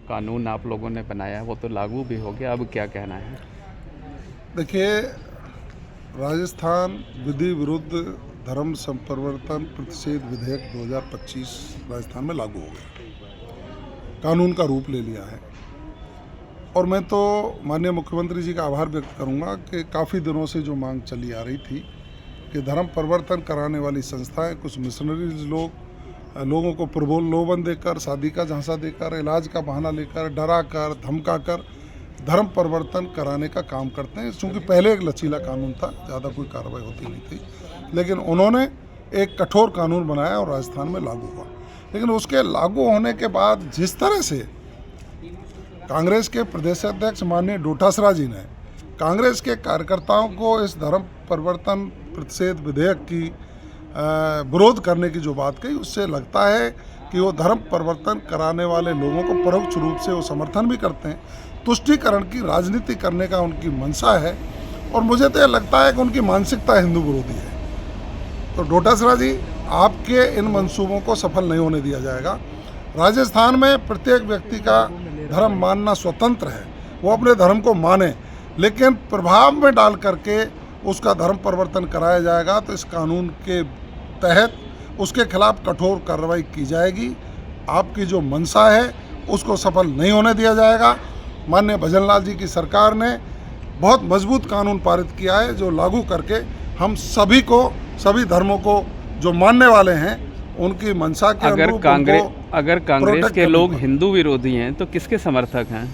कानून आप लोगों ने बनाया वो तो लागू भी हो गया, अब क्या कहना है? देखिए, राजस्थान विधि विरुद्ध धर्म संप्रवर्तन प्रतिषेध विधेयक 2025 राजस्थान में लागू हो गया, कानून का रूप ले लिया है। और मैं तो माननीय मुख्यमंत्री जी का आभार व्यक्त करूंगा कि काफ़ी दिनों से जो मांग चली आ रही थी कि धर्म परिवर्तन कराने वाली संस्थाएं, कुछ मिशनरीज लोगों को प्रलोभन देकर, शादी का झांसा देकर, इलाज का बहाना लेकर, डरा कर, धमका कर धर्म परिवर्तन कराने का काम करते हैं। क्योंकि पहले एक लचीला कानून था, ज़्यादा कोई कार्रवाई होती नहीं थी, लेकिन उन्होंने एक कठोर कानून बनाया और राजस्थान में लागू हुआ। लेकिन उसके लागू होने के बाद जिस तरह से कांग्रेस के प्रदेश अध्यक्ष माननीय डोटासरा जी ने कांग्रेस के कार्यकर्ताओं को इस धर्म परिवर्तन प्रतिषेध विधेयक की विरोध करने की जो बात कही, उससे लगता है कि वो धर्म परिवर्तन कराने वाले लोगों को परोक्ष रूप से वो समर्थन भी करते हैं। तुष्टीकरण की राजनीति करने का उनकी मंशा है और मुझे तो यह लगता है कि उनकी मानसिकता हिंदू विरोधी है। तो डोटासरा जी, आपके इन मंसूबों को सफल नहीं होने दिया जाएगा। राजस्थान में प्रत्येक व्यक्ति का धर्म मानना स्वतंत्र है, वो अपने धर्म को माने, लेकिन प्रभाव में डाल करके उसका धर्म परिवर्तन कराया जाएगा तो इस कानून के तहत उसके खिलाफ कठोर कार्रवाई की जाएगी। आपकी जो मंशा है उसको सफल नहीं होने दिया जाएगा। माननीय भजनलाल जी की सरकार ने बहुत मजबूत कानून पारित किया है जो लागू करके हम सभी को, सभी धर्मों को जो मानने वाले हैं उनकी मंशा के अनुरूप अगर कांग्रेस के लोग हिंदू विरोधी हैं तो किसके समर्थक हैं?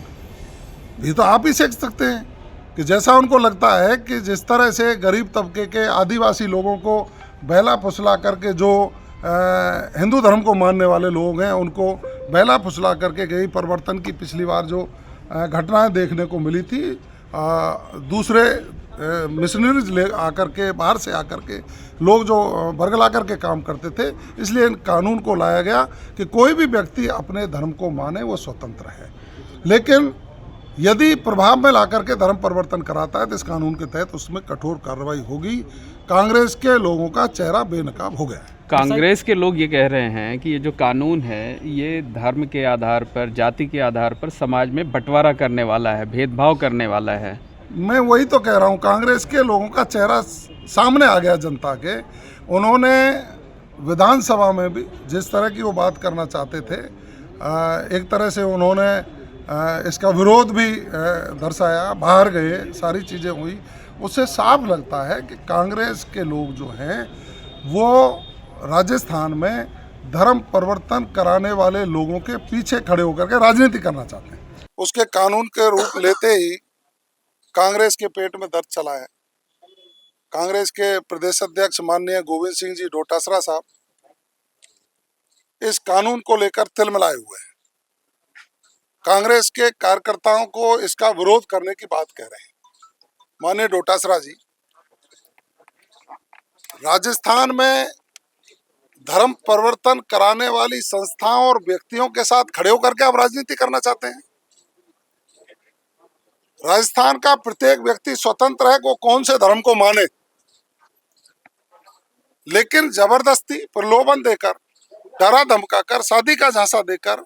ये तो आप ही सीख सकते हैं कि जैसा उनको लगता है कि जिस तरह से गरीब तबके के आदिवासी लोगों को बहला फुसला करके जो हिंदू धर्म को मानने वाले लोग हैं उनको बहला फुसला करके गई परिवर्तन की पिछली बार जो घटनाएं देखने को मिली थी, दूसरे मिशनरीज ले आकर के, बाहर से आकर के लोग जो बरगला करके काम करते थे, इसलिए इन कानून को लाया गया कि कोई भी व्यक्ति अपने धर्म को माने, वो स्वतंत्र है। लेकिन यदि प्रभाव में ला करके धर्म परिवर्तन कराता है तो इस कानून के तहत उसमें कठोर कार्रवाई होगी। कांग्रेस के लोगों का चेहरा बेनकाब हो गया है। कांग्रेस के लोग ये कह रहे हैं कि ये जो कानून है ये धर्म के आधार पर, जाति के आधार पर समाज में बंटवारा करने वाला है, भेदभाव करने वाला है। मैं वही तो कह रहा हूँ, कांग्रेस के लोगों का चेहरा सामने आ गया जनता के। उन्होंने विधानसभा में भी जिस तरह की वो बात करना चाहते थे, एक तरह से उन्होंने इसका विरोध भी दर्शाया, बाहर गए, सारी चीज़ें हुई। उससे साफ लगता है कि कांग्रेस के लोग जो हैं वो राजस्थान में धर्म परिवर्तन कराने वाले लोगों के पीछे खड़े होकर के राजनीति करना चाहते हैं। उसके कानून के रूप लेते ही कांग्रेस के पेट में दर्द चला है। कांग्रेस के प्रदेश अध्यक्ष माननीय गोविंद सिंह जी डोटासरा साहब इस कानून को लेकर तिलमिलाए हुए हैं। कांग्रेस के कार्यकर्ताओं को इसका विरोध करने की बात कह रहे हैं। माननीय डोटासरा जी, राजस्थान में धर्म परिवर्तन कराने वाली संस्थाओं और व्यक्तियों के साथ खड़े होकर के आप राजनीति करना चाहते हैं। राजस्थान का प्रत्येक व्यक्ति स्वतंत्र है, वो कौन से धर्म को माने, लेकिन जबरदस्ती प्रलोभन देकर, डरा धमका कर, शादी का झांसा देकर,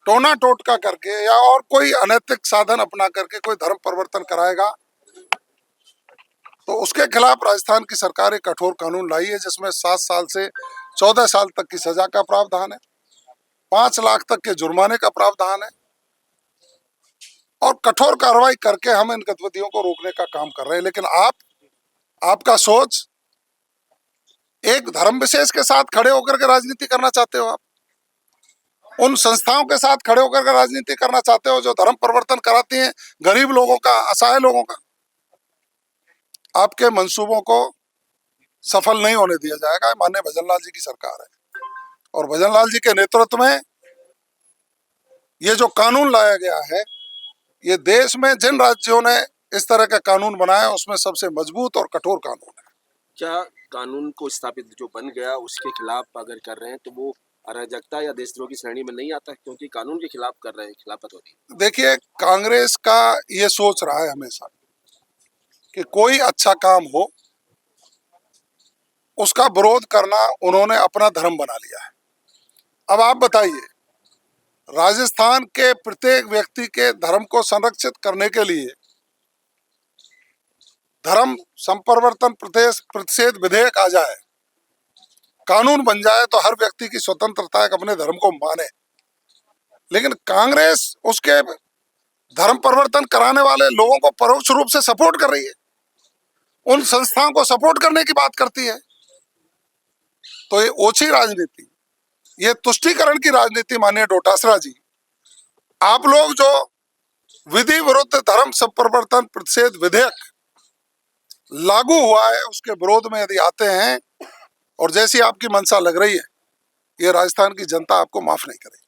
टोना टोटका करके या और कोई अनैतिक साधन अपना करके कोई धर्म परिवर्तन कराएगा तो उसके खिलाफ राजस्थान की सरकार एक कठोर कानून लाई है जिसमें 7 साल से 14 साल तक की सजा का प्रावधान है, 5 लाख तक के जुर्माने का प्रावधान है और कठोर कार्रवाई करके हम इन गतिविधियों को रोकने का काम कर रहे हैं। लेकिन आपका सोच एक धर्म विशेष के साथ खड़े होकर के राजनीति करना चाहते हो। आप उन संस्थाओं के साथ खड़े होकर के राजनीति करना चाहते हो जो धर्म परिवर्तन कराती हैं गरीब लोगों का, असहाय लोगों का। आपके मंसूबों को सफल नहीं होने दिया जाएगा। माननीय भजनलाल जी की सरकार है और भजनलाल जी के नेतृत्व में ये जो कानून लाया गया है, ये देश में जिन राज्यों ने इस तरह का कानून बनाया उसमें सबसे मजबूत और कठोर कानून है। क्या कानून को स्थापित जो बन गया उसके खिलाफ अगर कर रहे हैं तो वो अराजकता या देशद्रोह की श्रेणी में नहीं आता, क्योंकि कानून के खिलाफ कर रहे हैं, खिलाफत हो रही है? देखिए, कांग्रेस का ये सोच रहा है हमेशा कि कोई अच्छा काम हो उसका विरोध करना उन्होंने अपना धर्म बना लिया है। अब आप बताइए, राजस्थान के प्रत्येक व्यक्ति के धर्म को संरक्षित करने के लिए धर्म संप्रवर्तन प्रतिषेध विधेयक आ जाए, कानून बन जाए, तो हर व्यक्ति की स्वतंत्रता है कि अपने धर्म को माने। लेकिन कांग्रेस उसके धर्म परिवर्तन कराने वाले लोगों को परोक्ष रूप से सपोर्ट कर रही है, उन संस्थाओं को सपोर्ट करने की बात करती है। तो ये ओछी राजनीति, ये तुष्टीकरण की राजनीति, माननीय डोटासरा जी, आप लोग जो विधि विरुद्ध धर्म संप्रवर्तन प्रतिषेध विधेयक लागू हुआ है उसके विरोध में यदि आते हैं और जैसी आपकी मंशा लग रही है, ये राजस्थान की जनता आपको माफ नहीं करेगी।